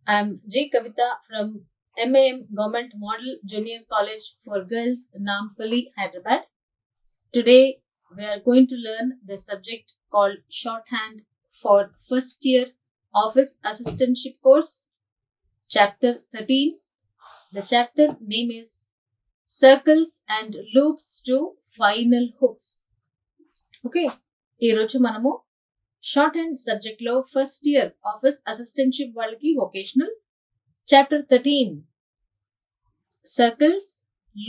I am J. Kavita from MAM Government Model Junior College for Girls, Nampally, Hyderabad. Today we are going to learn the subject called Shorthand for First Year Office Assistantship course, Chapter 13. The chapter name is Circles and Loops to Final Hooks. Okay, ఈరోజు మనము shorthand subject లో first year office assistantship వాళ్ళకి vocational chapter 13 circles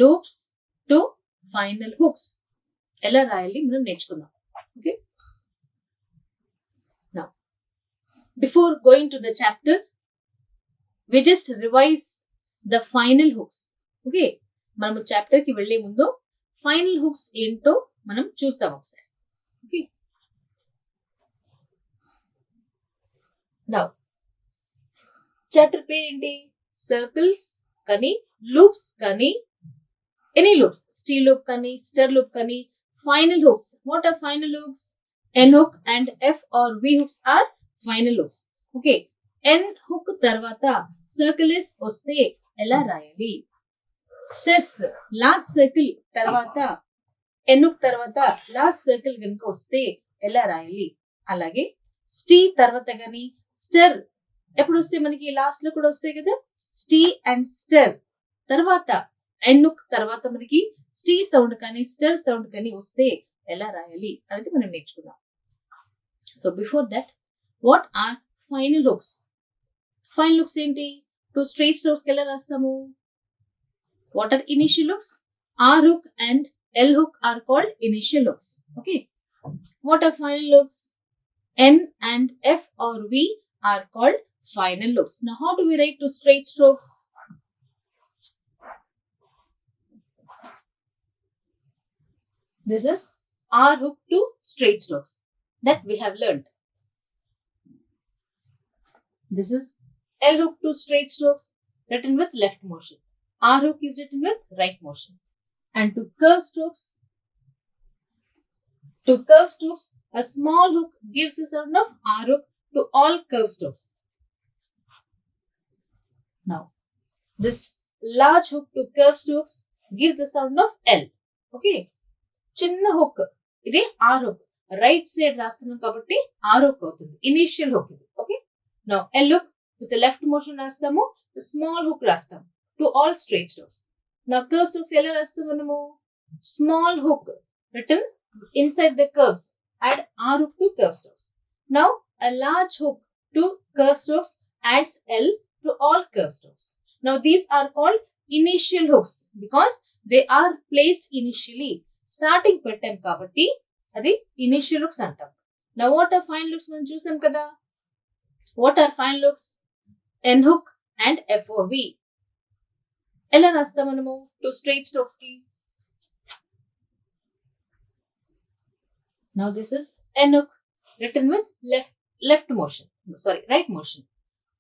loops to final hooks ఎలా రాయాలి మనం నేర్చుకుందాం. Okay, now before going to the chapter we just revise the final hooks. Okay, మనము chapter కి వెళ్లే ముందు ఫైనల్ హుక్స్ ఏంటో మనం చూస్తాం ఒకసారి. ఓకే, నౌ చాప్టర్ పేరు ఏంటి? సర్కిల్స్ కానీ లూప్స్ కానీ ఎనీ లూప్స్, స్టీల్ లూప్ కానీ స్టర్ లూప్ కానీ final hooks. What are final hooks? N hook and F or V hooks are final hooks. Okay, N hook తర్వాత సర్కిల్ ఎస్ వస్తే ఎలా రాయాలి? సెస్ లార్జ్ సర్కిల్ తర్వాత N hook తర్వాత large circle కనుక వస్తే ఎలా రాయాలి? అలాగే స్టీ తర్వాత కానీ స్టర్ ఎప్పుడు వస్తే మనకి లాస్ట్ లో కూడా వస్తాయి కదా, స్టీ అండ్ స్టర్ తర్వాత ఎన్ హుక్ తర్వాత మనకి స్టీ సౌండ్ కానీ స్టర్ సౌండ్ కానీ వస్తే ఎలా రాయాలి అనేది మనం నేర్చుకుందాం. So before that, what are final hooks? Final hooks ఏంటి? టూ స్ట్రైట్ స్ట్రోక్స్ ఎలా రాస్తాము? What are initial hooks? R hook and L hook are called initial hooks. Okay, what are final hooks? N and F or V are called final hooks. Now, how do we write two straight strokes? This is R hook to straight strokes that we have learned. This is L hook to straight strokes written with left motion. R hook is written with right motion. And to curve strokes, a small hook gives the sound of R hook to all curved strokes. Now, this large hook to curved strokes give the sound of L. Okay, chinna hook idi R hook, right side rastunam kabatti R hook avutundi, initial hook idi. Okay, now L hook with the left motion rastamu, the small hook rastam to all straight strokes. Now curved strokes ela rastam manamu, small hook written inside the curves, add R hook to curve strokes. Now, a large hook to curve strokes adds L to all curve strokes. Now, these are called initial hooks because they are placed initially. Starting pettam kabatti, adi initial hooks antam. Now, what are final hooks? Man chusam kada. What are final hooks? N hook and F or V. Ela rastam manamu to straight strokes ki. Now this is N hook written with left motion. Sorry, right motion.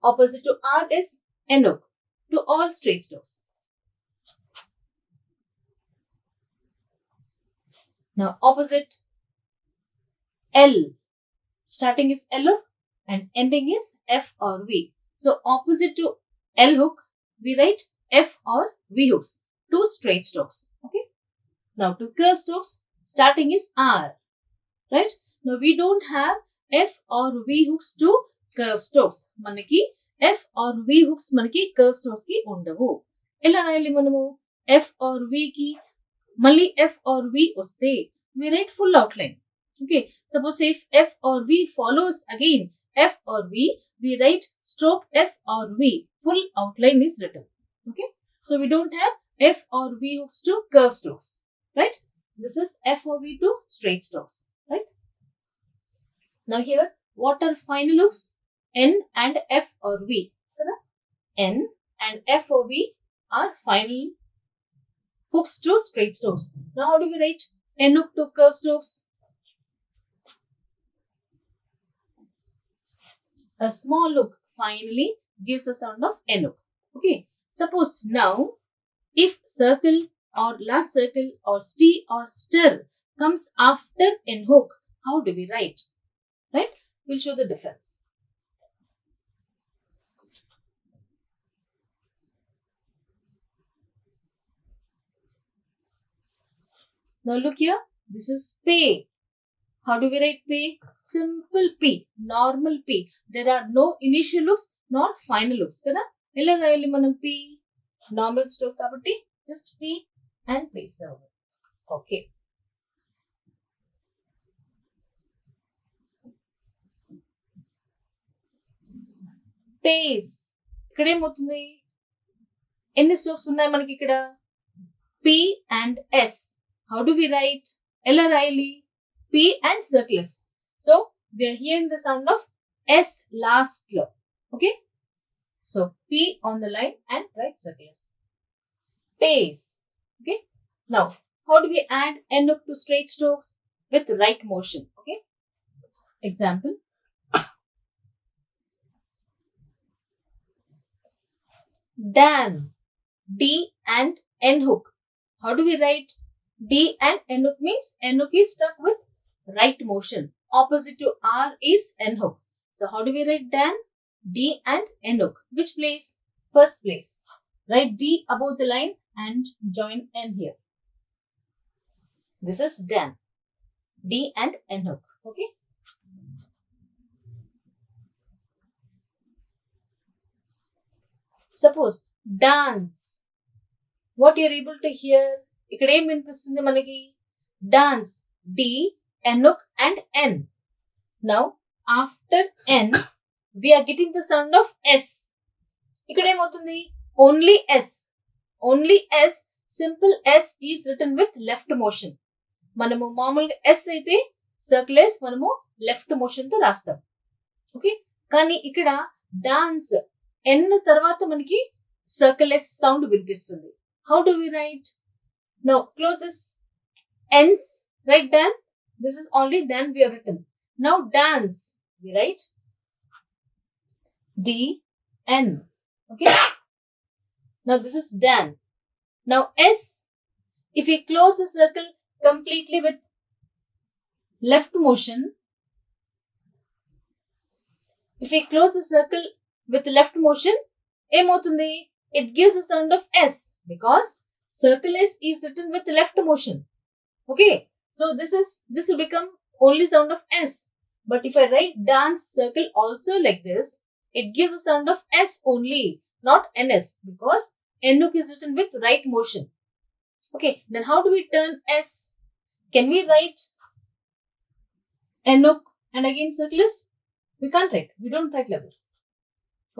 Opposite to R is N hook to all straight strokes. Now opposite L, starting is L hook and ending is F or V. So opposite to L hook, we write F or V hooks, two straight strokes. Okay. Now to curve strokes, starting is R. Right? Now we don't have F or V hooks to curve strokes. Manaki F or V hooks manaki curve strokes ki undavu. Ela rayali manamu F or V ki malli F or V oste we write full outline. Okay, suppose if F or V follows again F or V, we write stroke F or V, full outline is written. Okay, so we don't have F or V hooks to curve strokes. Right? This is F or V to straight strokes. Now here, what are final hooks? N and F or V. N and F or V are final hooks to straight strokes. Now how do we write N hook to curve strokes? A small hook finally gives the sound of N hook. Okay, suppose now if circle or large circle or stee or stir comes after N hook, how do we write? Right? We'll show the difference. Now look here. This is pay. How do we write pay? Simple P. Normal P. There are no initial loops nor final loops. Kada? Ella rayali manam P. Normal stroke kabatti. Just P and paste the over. Okay. Pays. ఇక్కడ ఏమవుతుంది? ఎన్ని strokes ఉన్నాయి మనకి ఇక్కడ? P and S. How do we write? Ella rayali? P and circle S. So we are hearing the sound of S last lo. Okay. So P on the line and write circle S. Pays. Okay. Now how do we add N up to straight strokes? With right motion. Okay. Example. Dan. D and N hook. How do we write? D and N hook means N hook is stuck with right motion. Opposite to R is N hook. So how do we write Dan? D and N hook. Which place? First place. Write D above the line and join N here. This is Dan. D and N hook. Okay. Suppose dance. What you are able to hear? ఇక్కడ ఏం వినిపిస్తుంది మనకి? Dance. D, N hook and N. Now after N we are getting the sound of S. ఇక్కడ ఏమవుతుంది? Only S. Only S. Simple S is written with left motion. మనము మామూలుగా S అయితే circle S మనము left motion తో రాస్తాం. Okay. కానీ ఇక్కడ డాన్స్ N తర్వాత మనకి circle S sound వినిపిస్తుంది. How do we write? Now close this N's. Write Dan. This is already Dan we have written. Now dance. We write D N. Okay. Now this is Dan. Now S. If we close the circle completely with left motion. If we close the circle with left motion, ఏమవుతుంది? It gives a sound of S because circle S is written with left motion. Okay. So this will become only sound of S. But if I write dance circle also like this, it gives a sound of S only, not NS, because N hook is written with right motion. Okay. Then how do we turn S? Can we write N hook and again circle S? We can't write. We don't write like this.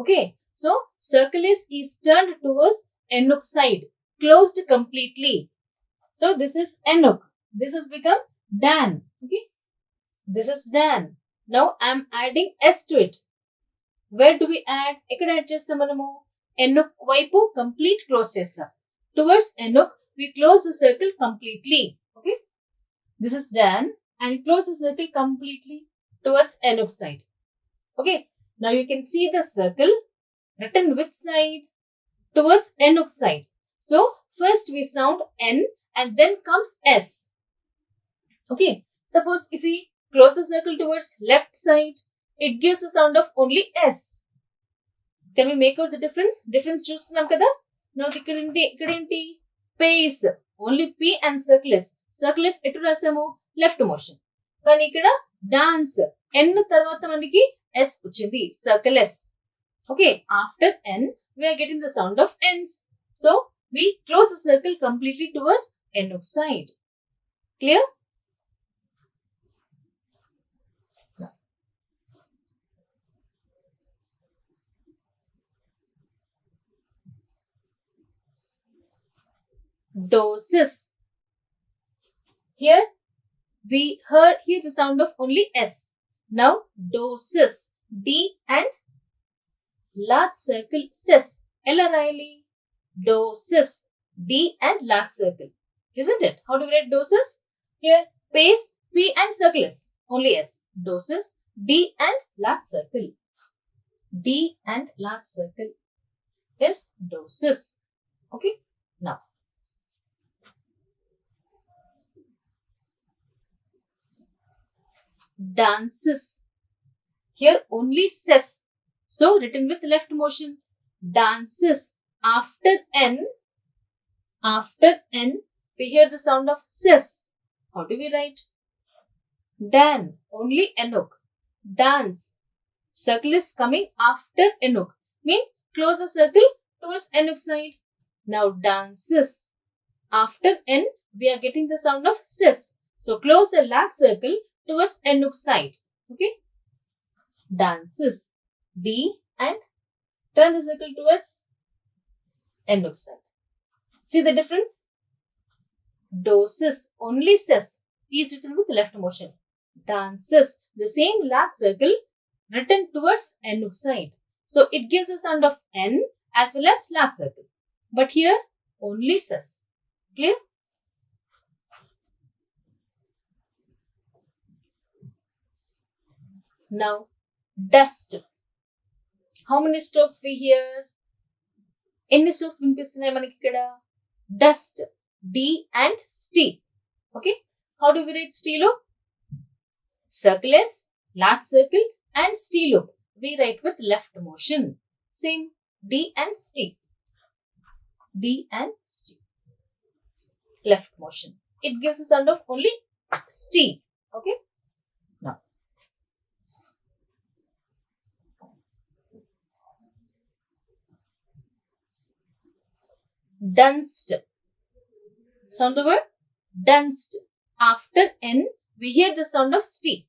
Okay. So circle S is turned towards N hook side, closed completely. So this is N hook. This has become Dan. Okay. This is Dan. Now I am adding S to it. Where do we add? Ekkada add chestam manamu N hook vaipu complete close chestam. Towards N hook we close the circle completely. Okay. This is Dan and close the circle completely towards N hook side. Okay. Now you can see the circle written which side? Towards N hook side. So first we sound N and then comes S. Okay. Suppose if we close the circle towards left side, it gives a sound of only S. Can we make out the difference? Difference చూస్తున్నాం కదా? Now ikkadenti pace. Only P and circle S. Circle S ఎటు రాసాము? Left motion. కానీ ఇక్కడ dance. N తర్వాత మనకి S వచ్చింది. Circle S. Okay. After N, we are getting the sound of N's. So we close the circle completely towards N hook side. Clear? Doses. Here we hear the sound of only S. Now doses. D and large circle ses. Ella rayali? Doses. D and large circle. Isn't it? How do we write doses? Here pace, P and circle S. Only S. Doses. D and large circle. D and large circle is doses. Okay. Now dances. Here only ses. So written with left motion. Dances. After N, we hear the sound of ses. How do we write? Dan, only Enuk. Dance. Circle is coming after Enuk. Means close the circle towards Enuk side. Now dances. After N, we are getting the sound of sis. So close the last circle towards Enuk side. Okay. Dances. D and turn the circle towards Enuk side. See the difference? Doses, only sis, is written with left motion. Dances, the same last circle written towards Enuk side. So it gives a sound of N as well as last circle. But here, only sis. Clear? Now, dust. How many strokes we hear? ఎన్ని strokes వినిపిస్తున్నాయి మనకి ఇక్కడ? Dust. D and st. Okay. How do we write st loop? Circle is large circle and st loop. We write with left motion. Same. D and st. D and st. Left motion. It gives a sound of only st. Okay. Now. Dunced. Sound the word? Dunced. After N, we hear the sound of st.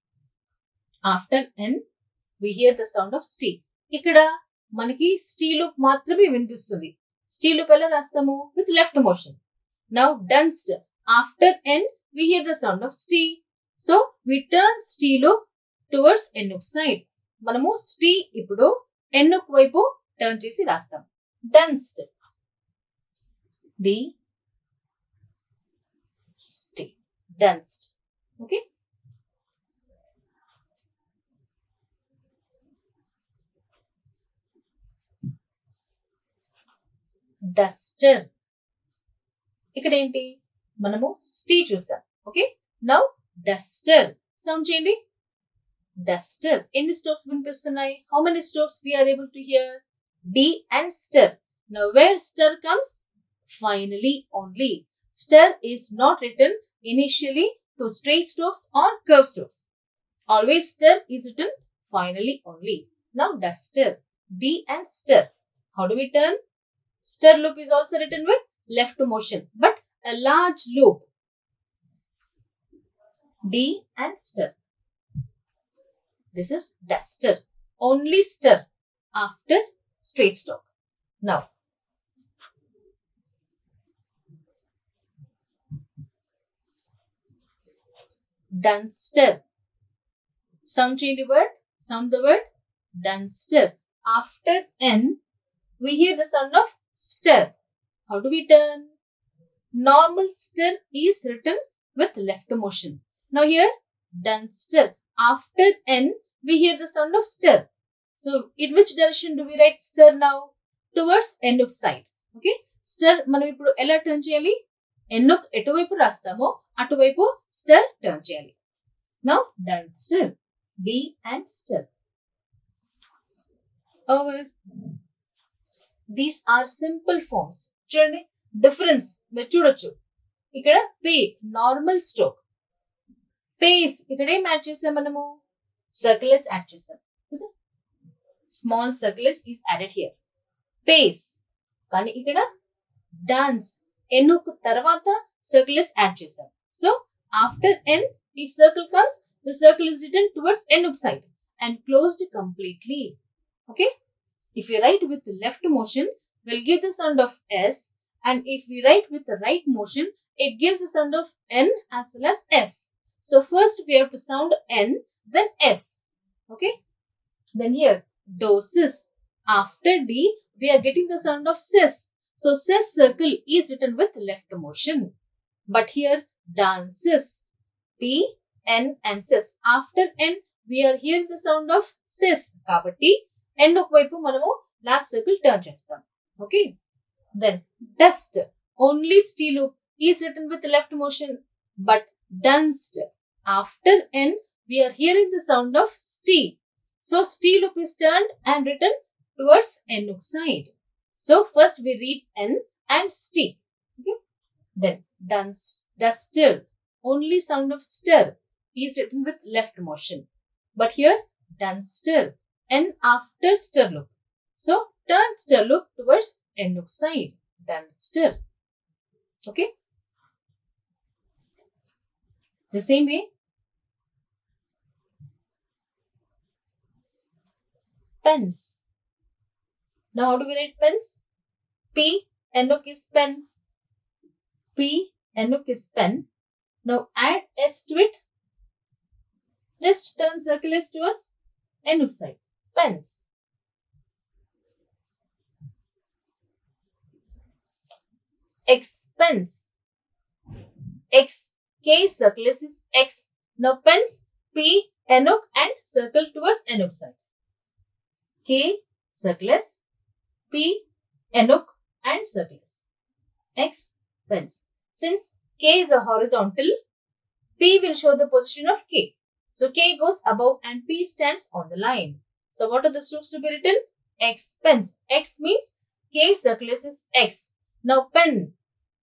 After N, we hear the sound of st. ఇక్కడ మనకి st loop మాత్రమే వినిపిస్తుంది. st loop ఎలా రాస్తాము? With left motion. Now dunced. After N, we hear the sound of st. So we turn st loop towards Enuk side. మనము st ఇప్పుడు Enuk వైపు turn చేసి రాస్తాం. Dunced. D st. Dunced. Okay. Duster. ఇక్కడ ఏంటి? మనము st చూసాం. Okay. Now Duster. Sound చేయండి. డస్టర్. ఎన్ని స్ట్రోక్స్ వినిపిస్తున్నాయి? How many strokes we are able to hear? D and stir. Now where stir comes? Finally only. Stir is not written initially to straight strokes or curved strokes. Always stir is written finally only. Now duster. D and stir. How do we turn? Stir loop is also written with left motion, but a large loop. D and stir. This is duster. Only stir after straight stroke. Now, dunster. Sound change the word. Sound the word. Dunster. After N, we hear the sound of stir. How do we turn? Normal stir is written with left motion. Now here, dunster. After N, we hear the sound of stir. So, in which direction do we write stir now? Towards Enuk side. Okay. Stir, మనం ఇప్పుడు ఎలా turn చేయాలి? Enuk ఎటువైపు రాస్తామో అటువైపు stir turn చేయాలి. Now, dunster. D and stir. Over. These are simple forms. చూడండి. Difference మీరు చూడొచ్చు. ఇక్కడ పే నార్మల్ స్ట్రోక్. పేస్ ఇక్కడ ఏం యాడ్ చేసాం మనము? సర్కిలెస్ యాడ్ చేసాం. Small circles is added here. పేస్. కానీ ఇక్కడ డాన్స్. ఎన్నుకు తర్వాత సర్కిలెస్ యాడ్ చేసాం. So after N if circle comes the circle is written towards ఎన్నుక్ side and closed completely. Okay. If we write with left motion, we'll give the sound of S, and if we write with the right motion, it gives the sound of N as well as S. So first we have to sound N, then S. Okay. Then here, doses. After D, we are getting the sound of sis. So sis circle is written with left motion. But here, dances. T, N and sis. After N, we are hearing the sound of sis. Kabatti. Enuk వైపు మనము last circle turn చేస్తాం. Okay. Then dust. Only st loop is written with left motion, but dunced. After N, we are hearing the sound of st. So st loop is turned and written towards Enuk side. So first we read N and st. Okay. Then duster. only sound of stir is written with left motion. But here, done stir. N after stir loop. So, turn stir loop towards N hook side. Done stir. Okay. The same way, pens. Now, how do we write pens? P, N hook is pen. P, N hook is pen. Now, add S to it. Just turn circle S towards N hook side. Pens. Expense. X. K circle S is X. Now, pens, P, N hook and circle towards N hook side. K, circle S, P, N hook and circle S. X, pens. Since K is a horizontal, P will show the position of K. So, K goes above and P stands on the line. So, what are the strokes to be written? Expense. X means K circle S is X. Now, pen.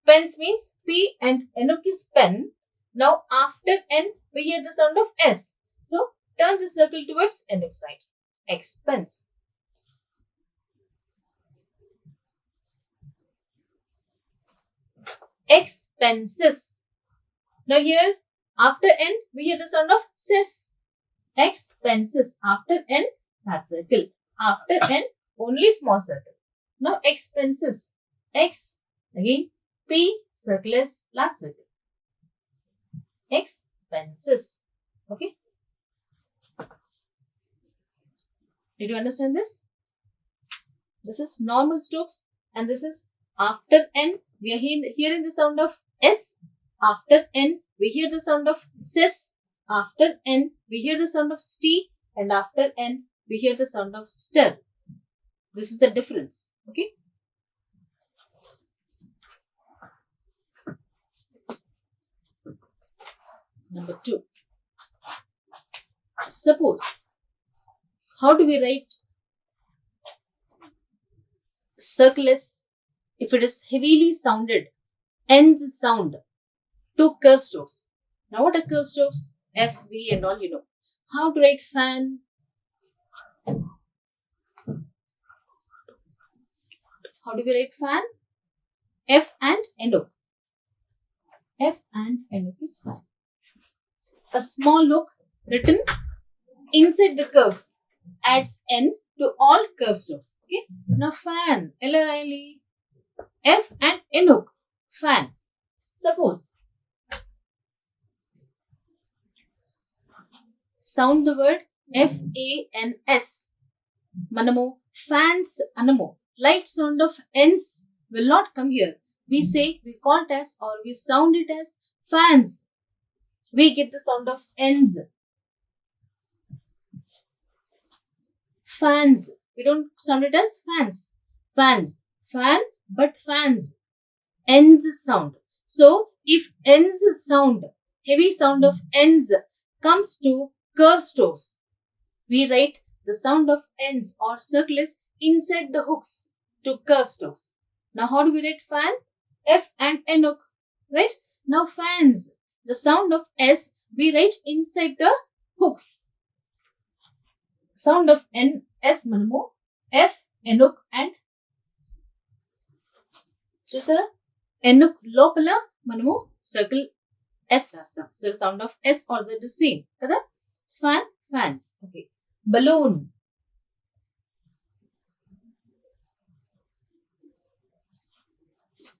Pens means P and N hook is pen. Now, after N, we hear the sound of S. So, turn the circle towards N hook side. Expense. Expenses. Now, here, after N, we hear the sound of sis. Expenses. After N, large circle. After N, only small circle. Now, expenses. X, again, P, circle S, large circle. Expenses. Okay. Did you understand this? This is normal strokes and this is after N, we are hearing the sound of S. After N, we hear the sound of sis. After N, we hear the sound of st. And after N, we hear the sound of stir. This is the difference. Okay. Number 2. Suppose. How do we write circle S if it is heavily sounded, ends sound, 2 curve strokes? Now what are curve strokes? F, V and all you know. How to write fan? How do we write fan? F and N hook. F and N hook is fan. A small hook written inside the curves adds N to all curve strokes. Okay. Now fan, L-R-I-L-E, F and N hook, fan. Suppose, sound the word F-A-N-S. Manamu, fans anamu. Light sound of N's will not come here. We say, we call it as or we sound it as fans. We get the sound of N's. Fans. We don't sound it as fans. Fans. Fan, but fans. N's sound. So, if N's sound, heavy sound of N's comes to curve strokes, we write the sound of N's or circles inside the hooks to curve strokes. Now, how do we write fan? F and N hook. Right? Now, fans. The sound of S, we write inside the hooks. Sound of N, S manamu, F, N hook and Chusara, N hook lopala manamu circle S rastam. So the sound of S or Z is same. Kada? Fan, fans. Okay. Balloon.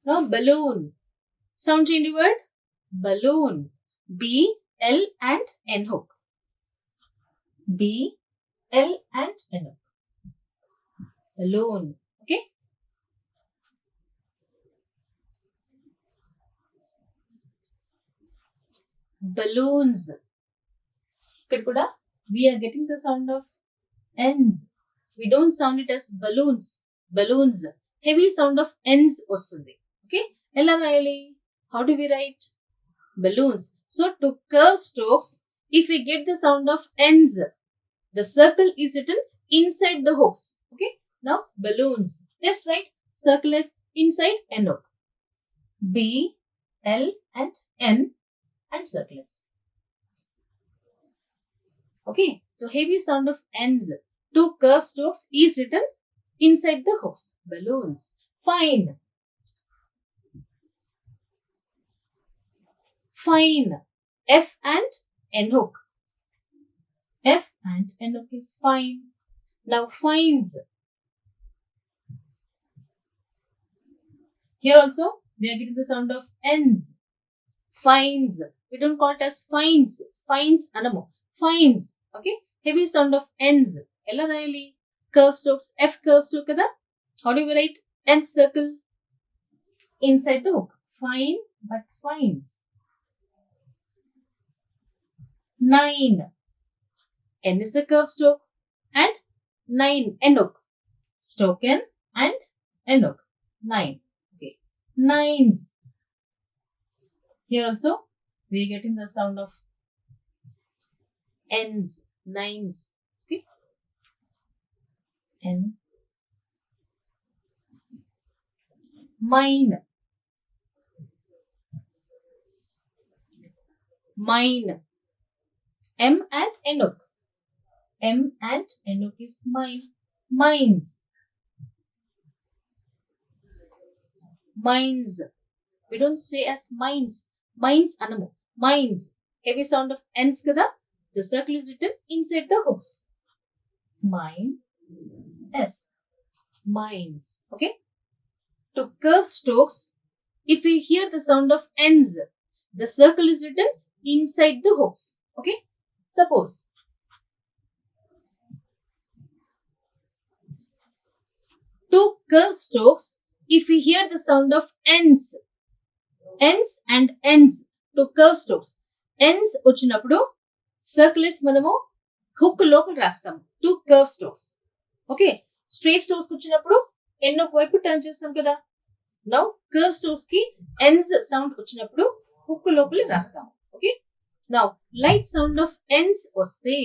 Now balloon. Sound change the word. Balloon. B, L and N hook. B, L and N hook. Balloon. Okay. Balloons. Kuda, we are getting the sound of N's. We don't sound it as balloons. Balloons. Heavy sound of N's ostundi. Okay. L-R-I-L-E. How do we write? Balloons. So, to curve strokes, if we get the sound of N's, the circle is written inside the hooks. Okay. Now, balloons. Just write circle is inside N hook. B, L and N and circles. Okay, so heavy sound of ends to curved strokes is written inside the hooks. Balloons. Fine. Fine. F and N hook. F and N hook is fine. Now fines. Here also we are getting the sound of ends. Fines. We don't call it as fines. Fines anamo. Fines. Okay. Heavy sound of ends. Ella rayali. Curve strokes. F curve stroke kada. How do we write N circle inside the hook? Fine but fines. 9. N is a curve stroke and 9 N hook. Stroke N and N hook. 9. Okay. Nines. Here also we are getting the sound of N's. Nines. Okay. N. Mine. Mine. M and N hook. M and N hook is mine. Mines. Mines. We don't say as mines. Mines anamo. Mines. Heavy sound of N's kada. The circle is written inside the hooks. Mine. S. Mines. Okay. To curve strokes, if we hear the sound of N's, the circle is written inside the hooks. Okay. Suppose to curve strokes, if we hear the sound of N's and N's to curve strokes, N's వచ్చినప్పుడు circles మనము hook లోపల రాస్తాం to curve strokes. Okay, straight strokes వచ్చినప్పుడు N ఒక వైపు turn చేస్తాం కదా. Now curve strokes కి N's సౌండ్ వచ్చినప్పుడు hook లోపల రాస్తాం. Okay, now light sound of N's వస్తే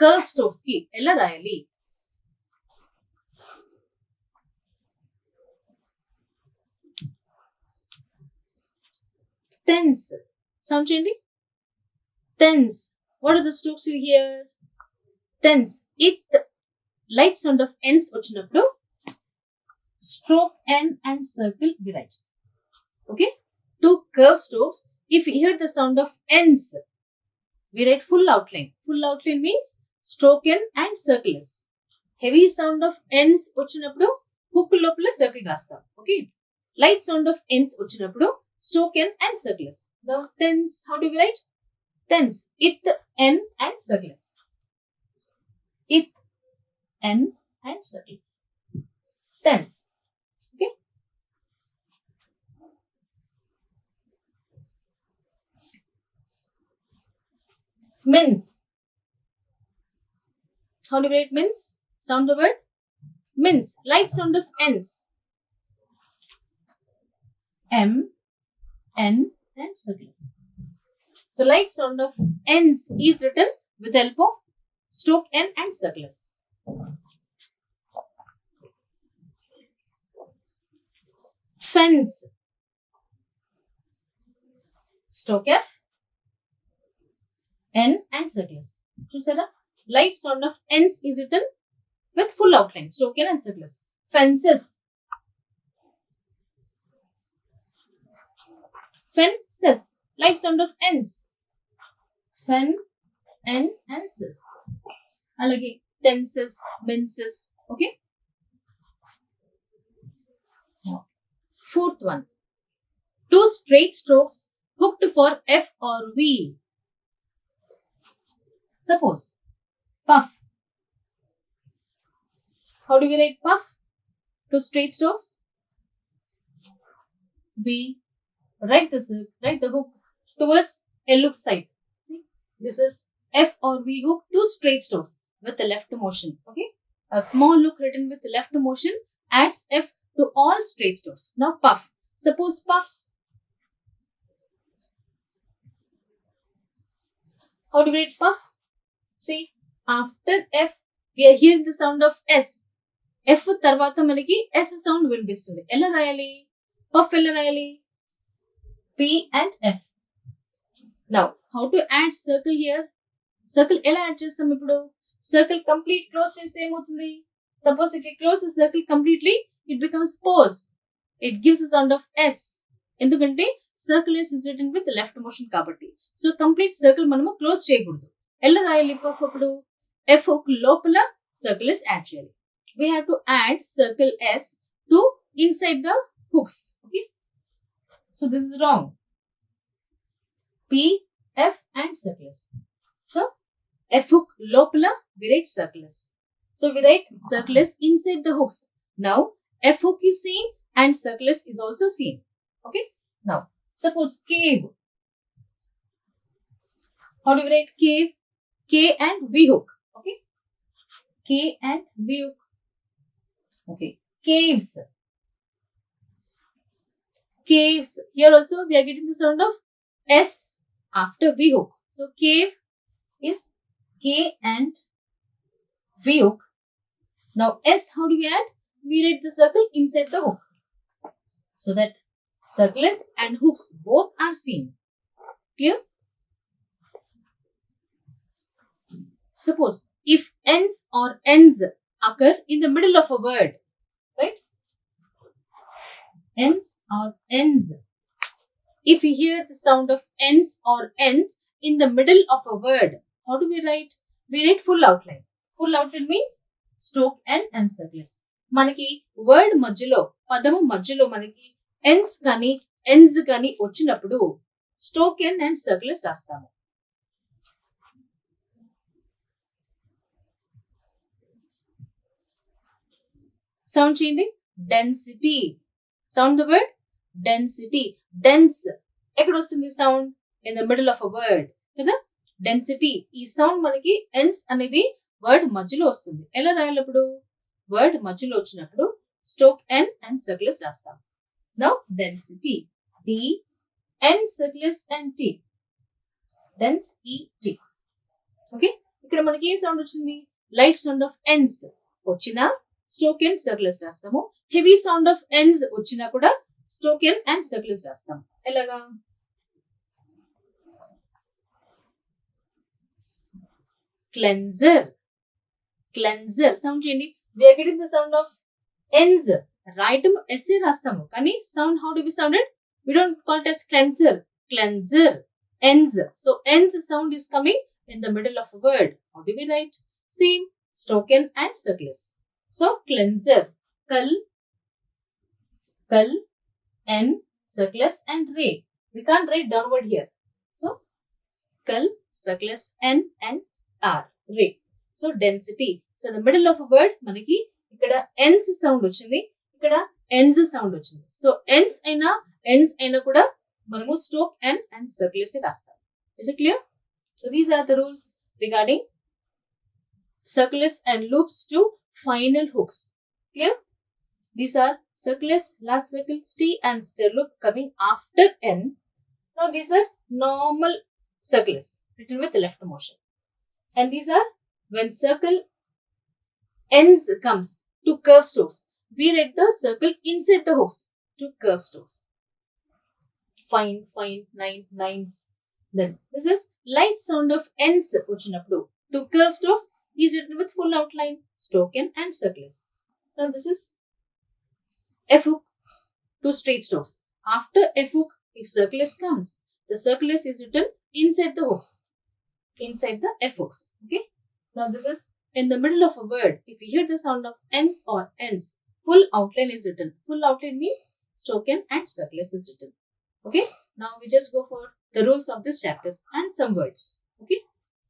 కర్వ్ స్ట్రోక్స్ కి ఎలా రాయాలి? Tens. Sound changing? Tens. What are the strokes you hear? Tens. It light sound of N's వచ్చినప్పుడు stroke N and circle we write. Okay? Two curve strokes. If you hear the sound of N's, we write full outline. Full outline means stroke N and circle S. Heavy sound of N's వచ్చినప్పుడు hook లోపల circle రాస్తాం. Okay? Light sound of N's వచ్చినప్పుడు stroke N and circles. Now tens, how do we write? Tens, it, N and circles. It, N and circles. Tens. Okay. Mince. How do we write mince? Sound the word. Mince, light sound of N's. M, N and circles. So light sound of N's is written with the help of stroke N and circles. Fence. Stroke F, N and circles. So light sound of N's is written with full outline, stroke N and circles. Fences. Fences. Light sound of N's. Fen, N and sis. Alage tenses, minces. Okay. Fourth one. Two straight strokes hooked for F or V. Suppose puff. How do we write puff? Two straight strokes. B. Write the hook towards a loop side. See? This is F or V hook, two straight strokes with the left motion. Okay. A small hook written with the left motion adds F to all straight strokes. Now puff. Suppose puffs. How do we write puffs? See, after F, we are hearing the sound of S. F tarvata manaki S sound. Ella rayali. Puff ella rayali. P and F. Now, how to add circle here? Circle ఎలా add చేస్తాం ఇప్పుడు? Circle complete close చేస్తే ఏమవుతుంది? Suppose if you close the circle completely, it becomes pose. It gives a sound of S. ఎందుకంటే circle is written with left motion కాబట్టి. So complete circle మనము close చేయకూడదు. ఎలా రాయాలి ఎఫ్ అప్పుడు? ఎఫ్ లోపల circle is యాడ్ చేయాలి. We have to add circle S to inside the hooks. Okay. So this is wrong. P, F and circle S. So F hook lopala we write circle S. So we write circle S inside the hooks. Now F hook is seen and circle S is also seen. Okay. Now suppose cave. How do we write cave? K and V hook. Okay. K and V hook. Okay. Caves. Caves. Here also we are getting the sound of S after V hook. So cave is K and V hook. Now S, how do we add? We write the circle inside the hook. So that circles and hooks both are seen. Clear? Suppose if ends or ends occur in the middle of a word, right? Ends or ends. If we hear the sound of ends or ends in the middle of a word, how do we write? We write full outline. Full outline means stroke and circles. మనకి word మధ్యలో పదము మధ్యలో మనకి ends కానీ ends కానీ వచ్చినప్పుడు stroke and circles రాస్తాము. Sound చేయండి. Density. Sound the word density. Dense ఎక్కడ వస్తుంది sound? In the middle of a word కదా. డెన్సిటీ ఈ సౌండ్ మనకి ఎన్స్ అనేది వర్డ్ మధ్యలో వస్తుంది. ఎలా రాయాలప్పుడు? వర్డ్ మధ్యలో వచ్చినప్పుడు స్ట్రోక్ ఎన్ అండ్ సర్కిల్స్ రాస్తాం. Now density D and circles and T. Dense ఈ టి. ఓకే. ఇక్కడ మనకి ఏ సౌండ్ వచ్చింది? లైట్ సౌండ్ ఆఫ్ ఎన్స్ వచ్చినా స్ట్రోక్ అండ్ సర్కిల్స్ రాస్తాము. హెవీ సౌండ్ ఆఫ్ ఎన్స్ వచ్చినా కూడా స్ట్రోక్ అండ్ సర్కిల్స్ రాస్తాం. ఎలాగా? క్లెన్జర్. క్లెన్జర్ సౌండ్ చేయండి. We are getting the sound of ends. రాయటం ఎస్ఏ రాస్తాము కానీ sound how do we sound it? We don't call it as cleanser. Cleanser. Ends. So ends sound is coming in the middle of a word. How do we write? Same. Stroke and circles. So cleanser. Kal. Kal. N. Circles and ray. We can't write downward here. So kal, circles, N and R. Ray. So density. So the middle of a word మనకి ఇక్కడ ends sound వచ్చింది, ఇక్కడ ends sound వచ్చింది. So ends అయినా కూడా మనము stroke and circles రాస్తాం. Is it clear? So these are the rules regarding circles and loops to final hooks. Clear? These are circles, large circle, T and stir loop coming after N. Now these are normal circles written with left motion. And these are when circle ends comes to curve strokes. We write the circle inside the hooks to curve strokes. Fine, nines. Then this is light sound of ends వచ్చినప్పుడు to curve strokes is written with full outline, stroke and circles. Now this is F hook to straight strokes. After F hook, if circles comes, the circles is written inside the hooks, inside the F hooks. Okay. Now this is in the middle of a word. If you hear the sound of ends or ends, full outline is written. Full outline means stroke and circles is written. Okay. Now we just go for the rules of this chapter and some words. Okay.